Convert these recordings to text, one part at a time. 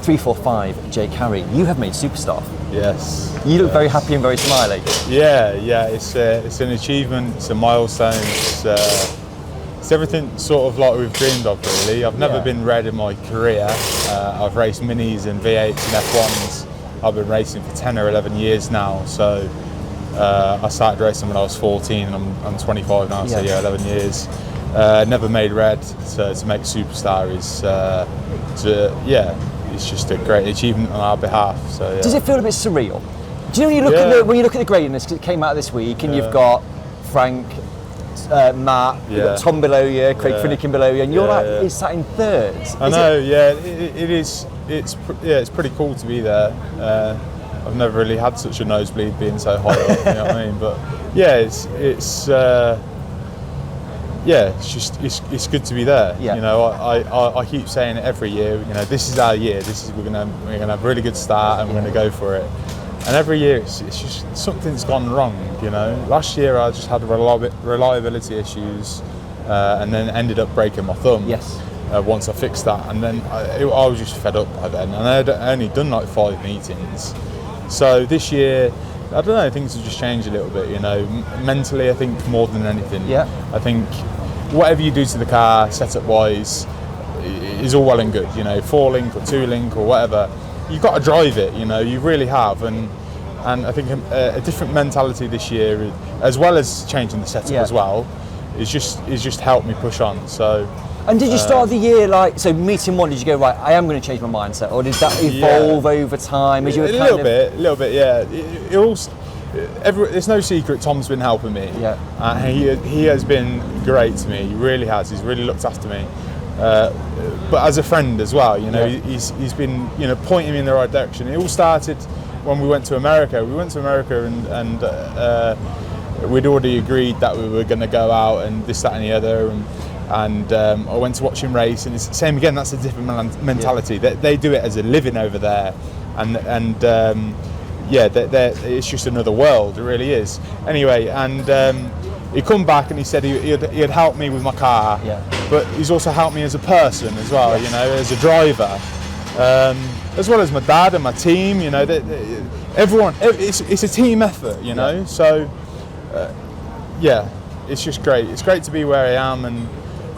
345 Jake Harrhy, you have made Superstar. Yes. You look very happy and very smiley. Yeah. It's an achievement. It's a milestone. It's everything sort of like we've dreamed of, really. I've never been red in my career. I've raced minis and V8s and F1s. I've been racing for 10 or 11 years now. So I started racing when I was 14 and I'm 25 now, so 11 years. Never made red, so to make Superstar is, it's just a great achievement on our behalf. So yeah. Does it feel a bit surreal? Do you know when you look at the grading list, it came out this week, and you've got Frank, Matt, you've got Tom below you, Craig Finnegan below you, and you're it's sat in third. I know, it is. It's pretty cool to be there. I've never really had such a nosebleed being so high up. You know what I mean? But yeah, it's it's good to be there. Yeah. You know, I keep saying it every year. You know, this is our year. We're gonna have a really good start, and we're gonna go for it. And every year it's just something's gone wrong. You know, last year I just had reliability issues, and then ended up breaking my thumb. Yes. Once I fixed that, and then I was just fed up by then, and I had only done like 5 meetings. So this year, I don't know, things have just changed a little bit, you know. Mentally, I think more than anything. Yeah. I think whatever you do to the car, setup-wise, is all well and good. You know, 4-link or 2-link or whatever, you've got to drive it. You know, you really have, and I think a different mentality this year, as well as changing the setup as well, is just helped me push on. So. And did you start the year so meeting one, did you go, right, I am going to change my mindset, or did that evolve over time? As you were a little bit, yeah. It's no secret Tom's been helping me. Yeah. He has been great to me, he really has, he's really looked after me. But as a friend as well, you know, he's been, you know, pointing me in the right direction. It all started when we went to America. We went to America and we'd already agreed that we were going to go out and this, that and the other. And I went to watch him race, and it's the same again. That's a different mentality. They do it as a living over there, and it's just another world. It really is. Anyway, and he come back and he said he'd help me with my car, but he's also helped me as a person as well. You know, as a driver, as well as my dad and my team. You know, everyone. It's a team effort. You know, so it's just great. It's great to be where I am,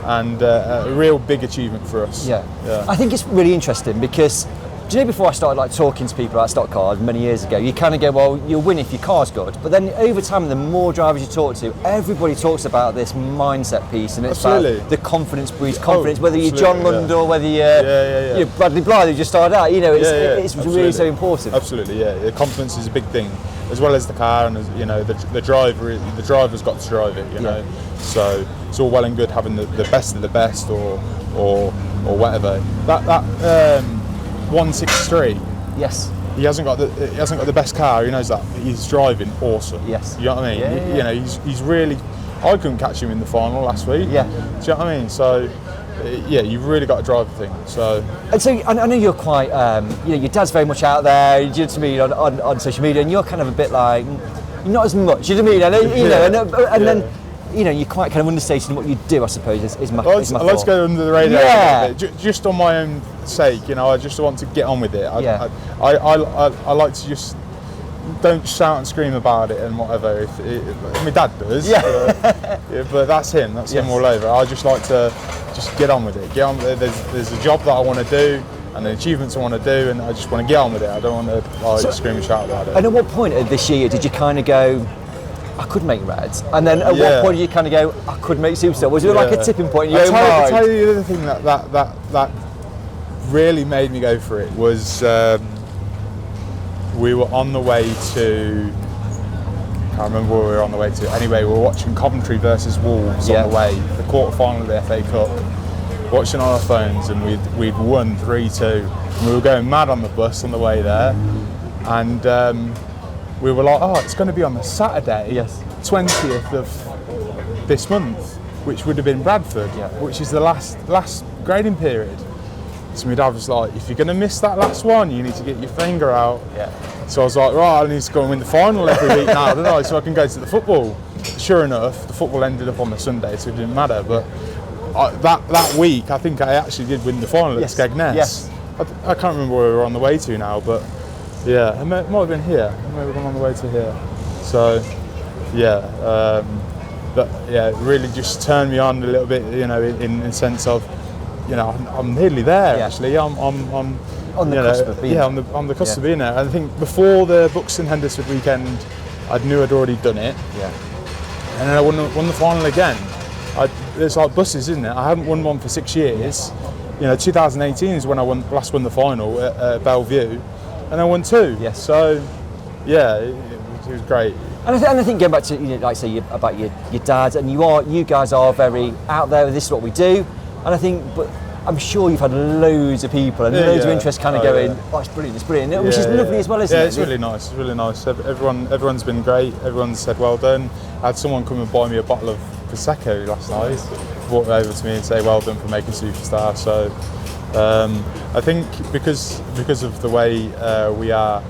and a real big achievement for us. Yeah. I think it's really interesting because, do you know, before I started talking to people about stock cars many years ago, you kind of go, well, you'll win if your car's good. But then over time, the more drivers you talk to, everybody talks about this mindset piece, and it's about the confidence breeds confidence, whether you're John Lund or whether you're Bradley Blythe who just started out. You know, it's really so important. Absolutely, yeah. The confidence is a big thing, as well as the car, and you know, the driver's got to drive it. You know, so it's all well and good having the best of the best or whatever. That 163. Yes. He hasn't got the best car. He knows that. He's driving awesome. Yes. You know what I mean? You know, he's really. I couldn't catch him in the final last week. Yeah. Do you know what I mean? So. Yeah, you've really got to drive the thing. So, and so I know you're quite, you know, your dad's very much out there. You know what I mean, on social media, and you're kind of a bit like, not as much. You know what I mean? And then, you know, you're quite kind of understating what you do. I suppose is my. I like to go under the radar a little bit, just on my own sake. You know, I just want to get on with it. I like to just. Don't shout and scream about it and whatever. My dad does, but that's him. That's him all over. I just like to just get on with it. Get on. There's a job that I want to do and the achievements I want to do, and I just want to get on with it. I don't want to just scream and shout about it. And at what point this year did you kind of go, I could make Reds? And then at what point did you kind of go, I could make Superstar? Was it like a tipping point in your own mind? I'll tell you the other thing that really made me go for it was. We were on the way to, I can't remember where we were on the way to. Anyway, we were watching Coventry versus Wolves on the way, the quarter-final of the FA Cup, watching on our phones, and we'd won 3-2. And we were going mad on the bus on the way there, and we were like, oh, it's going to be on the Saturday, 20th of this month, which would have been Bradford, which is the last grading period. So my dad was like, if you're going to miss that last one, you need to get your finger out. So I was like, right, I need to go and win the final every week now, don't I? So I can go to the football. Sure enough, the football ended up on the Sunday, so it didn't matter. But that week, I think I actually did win the final at Skegness. I can't remember where we were on the way to now, but yeah, it might have been here. Maybe we're on the way to here. So yeah, but yeah, it really just turned me on a little bit, you know, in the sense of, you know, I'm nearly there. Actually, I'm on the cusp of being. Yeah, on the cusp of being there. I think before the Buxton Henderson weekend, I knew I'd already done it. Yeah. And then I won the final again. It's like buses, isn't it? I haven't won one for 6 years. You know, 2018 is when I last won the final at Bellevue, and I won 2. Yes. So, yeah, it was great. And I think going back to, you know, like I say, about your dad, and you guys are very out there. This is what we do, and I think, but I'm sure you've had loads of people and loads of interest kind of going, oh, it's brilliant, which is lovely as well, isn't it? Yeah, it's really nice. It's really nice. Everyone's been great. Everyone's said well done. I had someone come and buy me a bottle of Prosecco last night, brought it over to me and say well done for making Superstar. So I think because of the way we are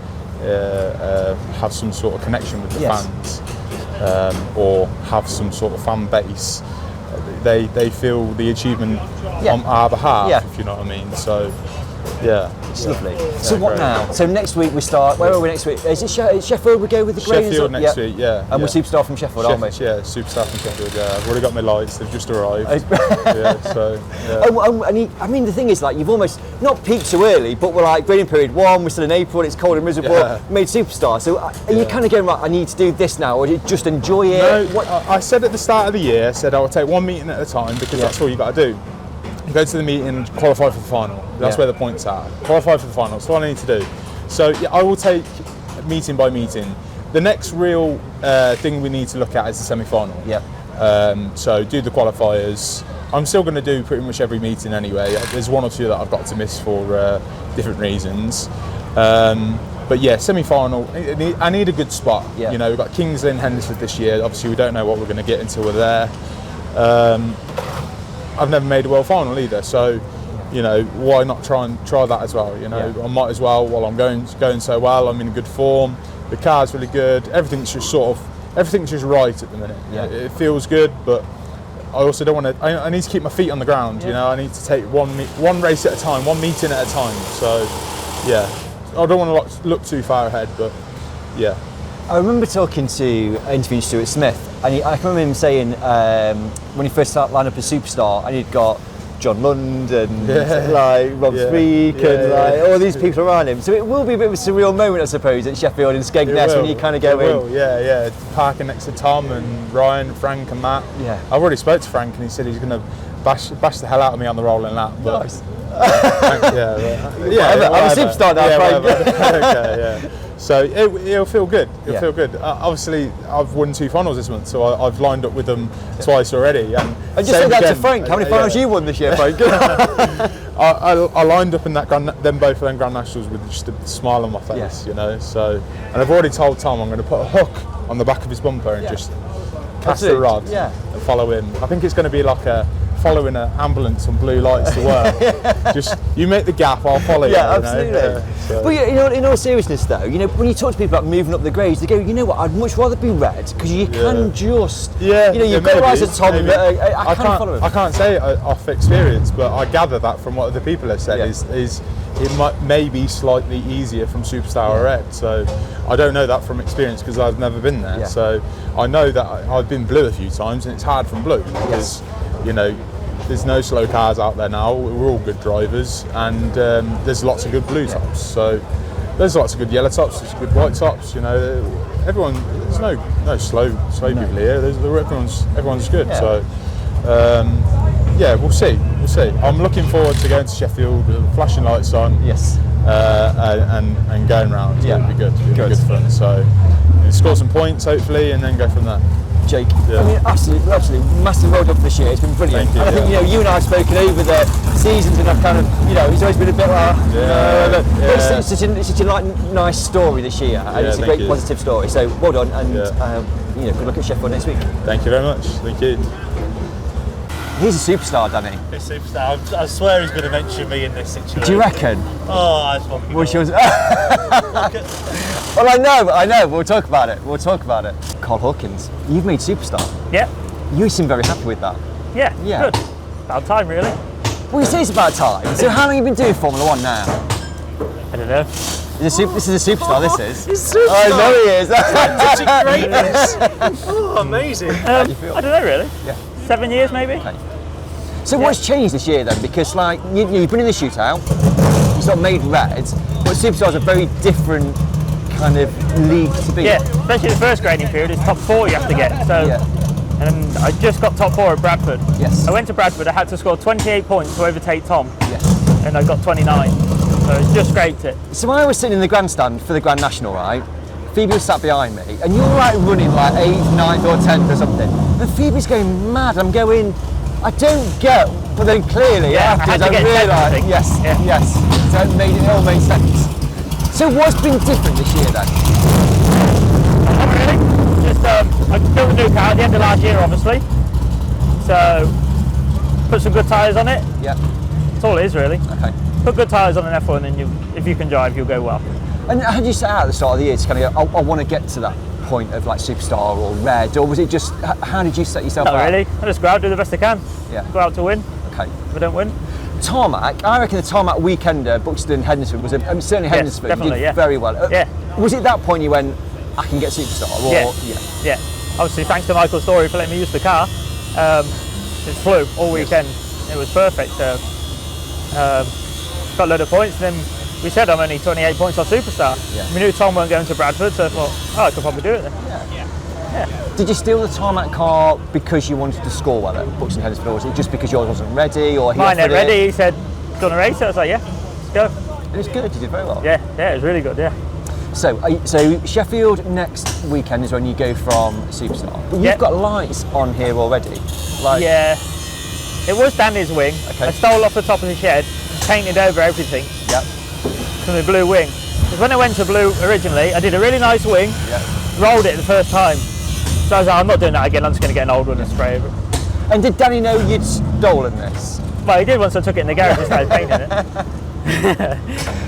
have some sort of connection with the fans, or have some sort of fan base, they feel the achievement on our behalf, if you know what I mean. So yeah, it's lovely. So what now? So next week we start. Where are we next week? Is it Sheffield? We go with the Greys? Sheffield next week, yeah. And we're Superstar from Sheffield, aren't we? Yeah, Superstar from Sheffield. Yeah, I've already got my lights. They've just arrived. I mean, the thing is, like, you've almost not peaked so early, but we're like grading period 1. We're still in April. It's cold and miserable. Yeah. Made Superstar. So are you kind of going, right, I need to do this now, or do you just enjoy it? No, I said at the start of the year, I would take one meeting at a time, because that's all you got to do. You go to the meeting, qualify for the final. That's where the points are. Qualify for the final. That's all I need to do. So yeah, I will take meeting by meeting. The next real thing we need to look at is the semi-final. Yeah. So do the qualifiers. I'm still going to do pretty much every meeting anyway. There's 1 or 2 that I've got to miss for different reasons. But yeah, semi-final. I need a good spot. Yeah. You know, we've got Kings Lynn, Henderson this year. Obviously, we don't know what we're going to get until we're there. I've never made a world final either, so you know, why not try that as well? You know, I might as well, while I'm going so well. I'm in good form. The car's really good. Everything's just right at the minute. Yeah. It feels good, but I also don't want to. I need to keep my feet on the ground. You know, I need to take one race at a time, one meeting at a time. So yeah, I don't want to look too far ahead, but yeah. I remember interviewing Stuart Smith, and I can remember him saying when he first started lined up as Superstar, and he'd got John Lund and like Rob Speak and like all these people around him. So it will be a bit of a surreal moment, I suppose, at Sheffield and Skegness when you kind of go in. Parking next to Tom and Ryan, Frank and Matt. Yeah. I've already spoke to Frank, and he said he's going to bash the hell out of me on the rolling lap. But nice. I'm a Superstar now, Frank. Okay, yeah. So it'll feel good. It'll feel good. Obviously, I've won 2 finals this month, so I've lined up with them twice already. And just say that to Frank. How many finals you won this year, Frank? I lined up in that both of them Grand Nationals with just a smile on my face, you know. So, and I've already told Tom I'm going to put a hook on the back of his bumper and just cast the rod and follow him. I think it's going to be like following an ambulance on blue lights to work. Just you make the gap, I'll follow you. Yeah, absolutely. So. But you know, in all seriousness though, you know, when you talk to people about moving up the grades, they go, you know what, I'd much rather be red, because you can just, you know, you've got guys at Tom. I can't follow him. I can't say off experience, but I gather that from what other people have said is it may be slightly easier from Superstar or Red. So I don't know that from experience because I've never been there. So I know that I've been blue a few times, and it's hard from blue because you know, there's no slow cars out there now. We're all good drivers, and there's lots of good blue tops. So there's lots of good yellow tops, there's good white tops. You know, there's no slow people here. Everyone's good. Yeah. So yeah, we'll see. I'm looking forward to going to Sheffield with the flashing lights on. Yes. And going round. It'll be good. It'll be good fun. So score some points hopefully, and then go from there. Jake, I mean, absolutely, massive well done for this year. It's been brilliant. Thank you. I think, you know, you and I have spoken over the seasons, and I've kind of, you know, it's always been a bit like, it's such a nice story this year, and it's a great positive story. So well done, and you know, good luck at Sheffield next week. Thank you very much. Thank you. He's a superstar, Danny. He's a superstar. I swear he's going to mention me in this situation. Do you reckon? Oh, I just want What's yours? Well, I know. We'll talk about it. Karl Hawkins, you've made Superstar. Yeah. You seem very happy with that. Yeah. Good. About time, really. Well, you say it's about time. So how long have you been doing Formula 1 now? I don't know. This is a superstar, this is. He's superstar. I know he is. Greatness. Oh, amazing. How do you feel? I don't know really. Yeah. 7 years maybe. Okay. So what's changed this year then? Because like you've been in the shootout, you sort of made red, but superstars are a very different kind of league to be. Yeah, especially the first grading period, it's top 4 you have to get. So, and I just got top 4 at Bradford. Yes. I went to Bradford, I had to score 28 points to overtake Tom. Yes. And I got 29. So it's just scraped it. So when I was sitting in the grandstand for the Grand National, right, Phoebe was sat behind me, and you're like running like 8th, 9th or 10th or something. And Phoebe's going mad. I'm going, I don't get, but then clearly afterwards I realised, yes. So it all made sense. So what's been different this year then? Not really. Just I built a new car at the end of last year, obviously. So put some good tyres on it. Yeah. That's all it is really. Okay. Put good tyres on an F1 and if you can drive, you'll go well. And how did you set out at the start of the year to kind of go, I want to get to that point of like superstar or red, or was it just, how did you set yourself Not out? really. I just go out, do the best I can. Yeah. Go out to win. Okay. If I don't win. Tarmac, I reckon the tarmac weekender, Buxton, Hednesford was certainly Yes, Hednesford definitely, did very well. Yeah. Was it that point you went, I can get superstar? Or, Yeah. Obviously, thanks to Michael Story for letting me use the car. It flew all weekend. It was perfect. So got a load of points. And then we said I'm only 28 points off superstar. Yeah. We knew Tom weren't going to Bradford, so I thought, I could probably do it then. Did you steal the tarmac car because you wanted to score well at Buxton, Hednesford, or was it just because yours wasn't ready? Or he Mine ain't offered ready. it? He said, "Do you want to race it?" I was like, "Yeah, let's go." It was good. You did very well. Yeah, it was really good. Yeah. So Sheffield next weekend is when you go from superstar. But you've got lights on here already. Like, Yeah. It was Danny's wing. Okay. I stole off the top of the shed, painted over everything Yeah. to the blue wing. Because when I went to blue originally, I did a really nice wing, Yeah. rolled it the first time. So I was like, I'm not doing that again, I'm just going to get an old one and spray over it. And did Danny know you'd stolen this? Well, he did once I took it in the garage and started painting it.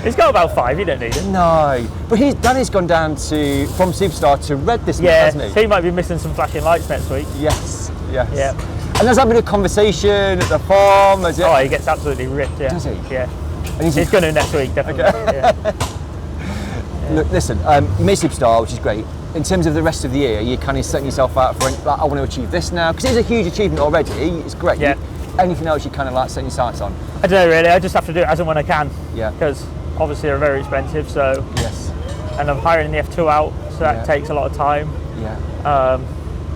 It's got about 5, you don't need it. No. But Danny's gone down from superstar to red this week, Yeah, hasn't he? so he might be missing some flashing lights next week. Yes. Yeah. And has that been a conversation at the farm? Has it? Oh, he gets absolutely ripped, yeah. Does he? Yeah. And He's going to next week, definitely. Okay. Yeah. Look, listen, you made superstar, which is great. In terms of the rest of the year, you're kind of setting yourself out for, like, I want to achieve this now, because it's a huge achievement already. It's great. Yeah. Anything else you kind of like setting your sights on? I don't know really, I just have to do it as and when I can. Yeah. Because obviously they're very expensive, so. Yes. And I'm hiring the F2 out, so that takes a lot of time. Yeah.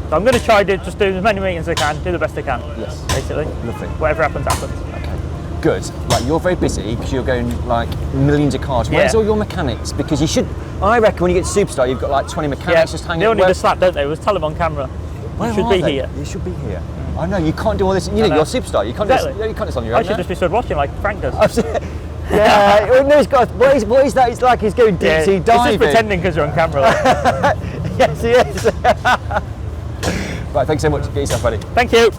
So I'm going to try to just do as many meetings as I can, do the best I can. Yes. Basically. Lovely. Whatever happens, happens. Okay. Good. Like, you're very busy because you're going like millions of cars. Where's all your mechanics? Because you should. I reckon when you get to superstar, you've got like 20 mechanics just hanging. They all need a slap, don't they? We'll tell them on camera. Where You should are be they? here. You should be here. I know, you can't do all this. You know, know. you're a superstar. You can't Exactly. do this, you can't do this on your I own. should just be stood watching like Frank does. Yeah, well, no, he's got. What is that? It's like he's going deep sea He's diving. just pretending because you're on camera. Like. Yes, he is. Right, thanks so much. Get yourself ready. Thank you.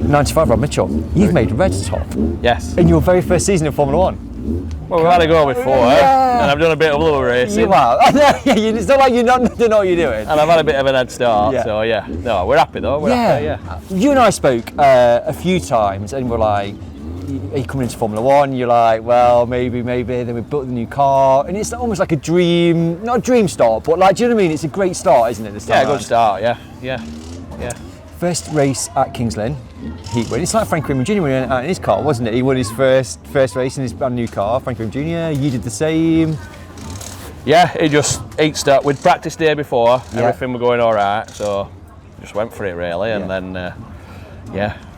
95 Rob Mitchell, you've made red top Yes. in your very first season of Formula 1. Well, we've had a go before, and I've done a bit of blue racing. You are. It's not like you don't know what you're doing. And I've had a bit of an head start, Yeah. so yeah. No, we're happy though. We're happy, yeah. You and I spoke a few times, and we're like, are you coming into Formula 1? You're like, well, maybe. Then we built the new car, and it's almost like a dream, not a dream start, but like, do you know what I mean? It's a great start, isn't it? This time Yeah, good around? start, yeah. First race at Kings Lynn, heat win. It's like Frank Raymond Jr. went out in his car, wasn't it? He won his first race in his brand new car. Frank Raymond Jr. You did the same. Yeah, he'd start. We'd practiced the day before, everything was going all right, so just went for it really, and then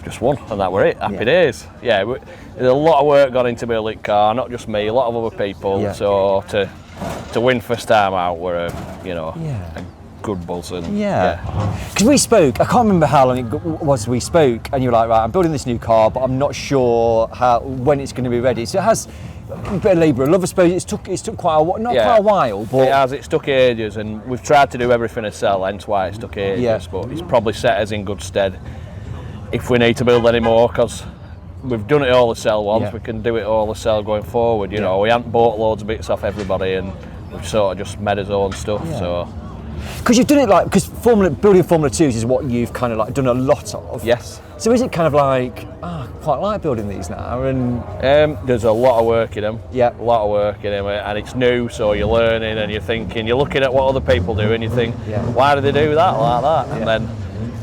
just won, and that were it. Happy days. Yeah, there's a lot of work gone into building the car, not just me, a lot of other people. Yeah. So to win first time out were a good buzz. And Because we spoke, I can't remember how long it was we spoke, and you were like, right, I'm building this new car, but I'm not sure when it's going to be ready. So it has a bit of labour of love, I suppose. It's took quite a while, quite a while, but it's took ages, and we've tried to do everything as sell, hence why it's took ages. Yeah. But it's probably set us in good stead if we need to build any more, because we've done it all the sell once. Yeah. We can do it all the sell going forward. You know, we haven't bought loads of bits off everybody, and we've sort of just made our own stuff. Yeah. So Because you've done it like, because building Formula 2s is what you've kind of like done a lot of. Yes. So is it kind of like, I quite like building these now, and there's a lot of work in them. Yeah. A lot of work in them, and it's new, so you're learning and you're thinking, you're looking at what other people do, and you think, why do they do that like that?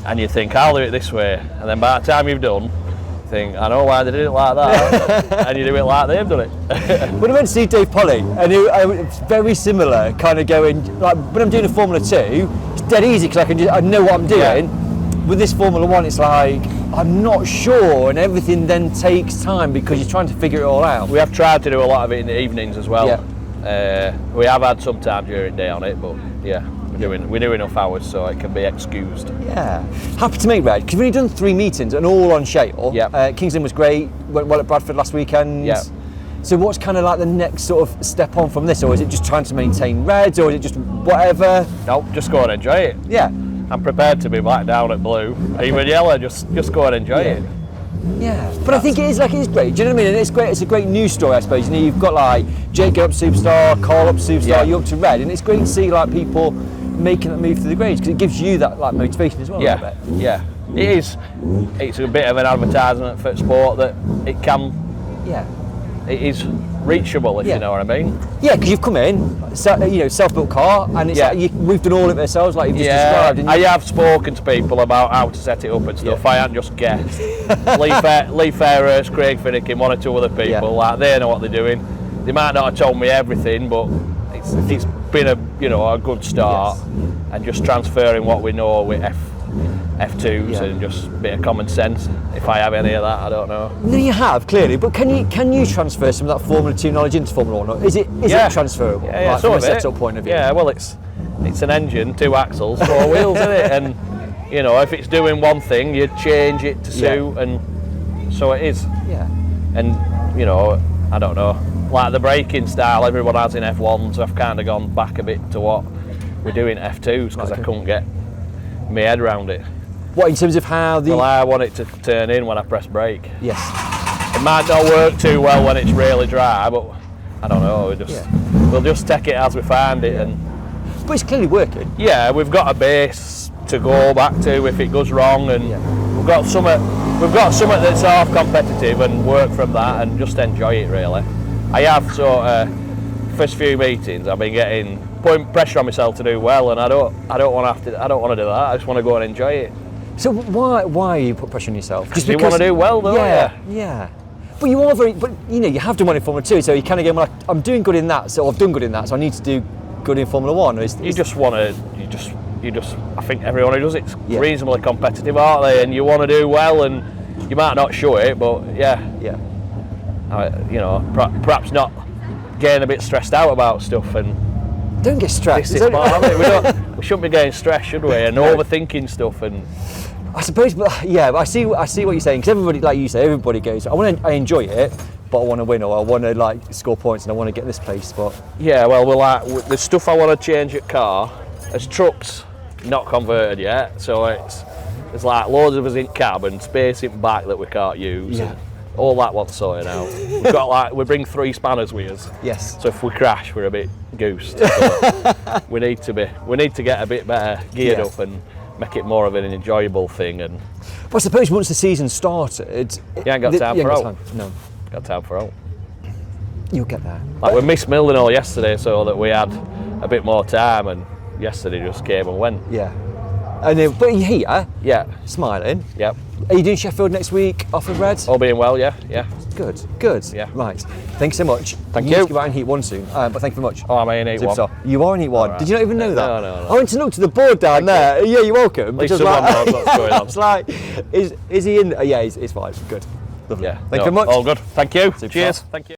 And you think, I'll do it this way, and then by the time you've done, you think, I know why they did it like that, and you do it like they've done it. When I went to see Dave Polly, and it's very similar, kind of going, like when I'm doing a Formula 2, it's dead easy because I know what I'm doing. Yeah. With this Formula 1, it's like, I'm not sure, and everything then takes time because you're trying to figure it all out. We have tried to do a lot of it in the evenings as well. Yeah. We have had some time during the day on it, but yeah, we do enough hours so it can be excused. Yeah. Happy to make red, because we've only done 3 meetings and all on shale. Yeah. Kingsland was great, went well at Bradford last weekend. Yeah. So what's kind of like the next sort of step on from this, or is it just trying to maintain reds, or is it just whatever? No, just go and enjoy it. Yeah. I'm prepared to be black down at blue, even yellow, just go and enjoy it. Yeah, but I think it is great. Do you know what I mean? And it's great. It's a great news story, I suppose. You know, you've got like Jake go up superstar, Karl up superstar, you up to red, and it's great to see like people making that move through the grades because it gives you that like motivation as well. Yeah, a little bit. yeah. It is. It's a bit of an advertisement for sport that it can. Yeah. It is reachable, if you know what I mean. Yeah, because you've come in, self-built car, and it's like we've done all of it ourselves, like you've just described. And I have spoken to people about how to set it up and stuff. I haven't just guessed. Lee Fairhurst, Craig Finnick, one or two other people, like they know what they're doing. They might not have told me everything, but it's been a good start, and just transferring what we know with F2s and just a bit of common sense. If I have any of that, I don't know. No, you have clearly, but can you transfer some of that Formula 2 knowledge into Formula 1? Or is it transferable? Yeah, like, from a setup point of view. Yeah, well, it's an engine, 2 axles, 4 wheels, isn't it? And if it's doing one thing, you change it to suit, and so it is. Yeah. And I don't know, like the braking style everyone has in F1s, so I've kind of gone back a bit to what we do in F2s because I couldn't get my head around it. What, in terms of how the... Well, I want it to turn in when I press brake. Yes. It might not work too well when it's really dry, but I don't know, we'll just take it as we find it. But it's clearly working. Yeah, we've got a base to go back to if it goes wrong, and we've got something that's half competitive and work from that and just enjoy it really. I have first few meetings I've been putting pressure on myself to do well, and I don't want to do that. I just want to go and enjoy it. So why you put pressure on yourself? Just because you want to do well, though. Yeah. But you are you have done well in Formula 2, so you kind of go, well, I'm doing good in that, so I've done good in that, so I need to do good in Formula 1. I think everyone who does it's reasonably competitive, aren't they? And you want to do well, and you might not show it, but perhaps not getting a bit stressed out about stuff and. Don't get stressed. This is part of it. We shouldn't be getting stressed, should we? And overthinking stuff. And I suppose, but I see what you're saying. Because everybody, like you say, everybody goes, I enjoy it, but I want to win, or I want to score points, and I want to get this place. But well, the stuff I want to change at car, as trucks, not converted yet. So there's like loads of us in cab and space in back that we can't use. Yeah. All that wants sorting out. We bring 3 spanners with us. Yes. So if we crash, we're a bit goosed. So we need to get a bit better geared up and make it more of an enjoyable thing. And but I suppose once the season started, you ain't got time for out. No. Got time for out. You'll get there. Like we missed Mildenhall yesterday, so that we had a bit more time, and yesterday just came and went. Yeah. But you're here. Yeah. Smiling. Yep. Are you doing Sheffield next week off of Red? All being well, yeah. Good. Yeah. Right. Thanks so much. Thank you. You need to go out in Heat 1 soon, but thank you very much. Oh, I'm in Heat 1. You are in Heat 1. Right. Did you not even know that? No. I went to look to the board down there. Yeah, you're welcome. At least someone knows what's going on. It's like, is he in? Yeah, he's fine. Good. Lovely. Yeah. Thank you very much. All good. Thank you. Super Cheers. stuff. Thank you.